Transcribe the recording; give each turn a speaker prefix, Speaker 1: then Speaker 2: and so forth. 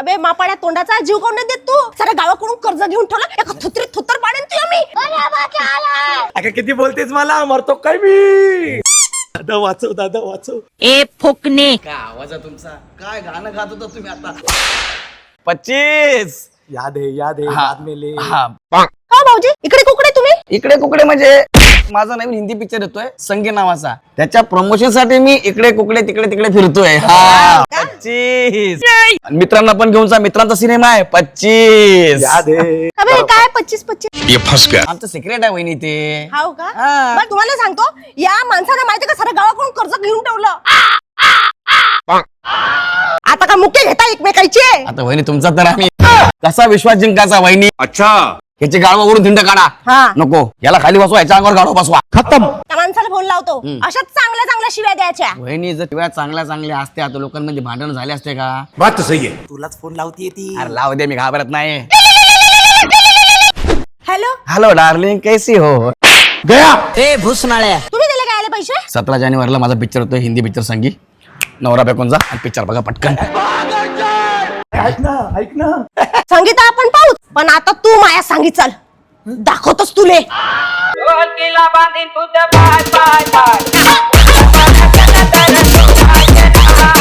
Speaker 1: अबे मापाड्या तोंडाचा जीव कोण नाही देत तू? साऱ्या गावाकडून कर्ज घेऊन ठेवलं, एका थुत्रीत थुत्तर पाडेन तू आम्ही.
Speaker 2: अगं किती बोलतेस मला, मरतो काय मी. दादा वाचव, दादा वाचव.
Speaker 3: ए फुकणे.
Speaker 4: काय आवाज आहे तुमचा? काय गाणं गात होता तुम्ही आता?
Speaker 2: 25 याद है बाद में ले.
Speaker 4: हा
Speaker 1: हो भाऊजी, इकडे कुकडे तुम्ही?
Speaker 4: इकडे कुकडे म्हणजे माझा नवीन हिंदी पिक्चर येतोय संगे नावाचा, त्याच्या प्रमोशन साठी मी इकडे कुकडे तिकडे तिकडे फिरतोय. हा
Speaker 2: 25
Speaker 4: मित्रांना पण घेऊन जा, मित्रांचा सिनेमा आहे 25.
Speaker 2: याद है.
Speaker 1: अबे काय 25?
Speaker 4: आमचं सिक्रेट आहे वहिनी ते.
Speaker 1: हाव का?
Speaker 4: हा.
Speaker 1: बरं तुम्हाला सांगतो, या माणसाने माहिती का साऱ्या गावाकडून कर्ज घेऊन ठेवलं. आता का मुख्य घेता एकमेकांचे?
Speaker 4: आता वहिनी तुमचा तर आम्ही कसा विश्वास जिंकायचा वहिनी.
Speaker 2: अच्छा
Speaker 4: याची गाळवावरून धिंड काढा.
Speaker 1: हा.
Speaker 4: नको, याला खाली बसवा, याच्या अंगावर गाडवा बसवा. खतम.
Speaker 1: त्या माणसाला फोन लावतो, अशाच चांगल्या चांगल्या शिव्या द्यायच्या.
Speaker 4: वहिनी जर शिवाय चांगल्या चांगल्या असत्या तर लोकांमध्ये भांडण झाले असते का?
Speaker 2: बात तो सही है. तुलाच फोन लावतीये ती.
Speaker 4: अरे लाव दे, मी घाबरत नाही.
Speaker 1: हॅलो,
Speaker 4: हॅलो डार्लिंग, कैसी हो?
Speaker 2: गया.
Speaker 3: ए भुसनाळ्या.
Speaker 1: तुम्ही दिले काय आले पैसे?
Speaker 4: 17 जानेवारीला माझा पिक्चर होतो, हिंदी पिक्चर संगी. नवरा बायकोंचा आणि पिक्चर बघा पटकन.
Speaker 2: ऐक ना.
Speaker 1: संगीता आपण पाहू, पण आता तू माया सांगी चल, दाखवतोस तुले.
Speaker 3: बांधीन तुझं बाय बाय बाय.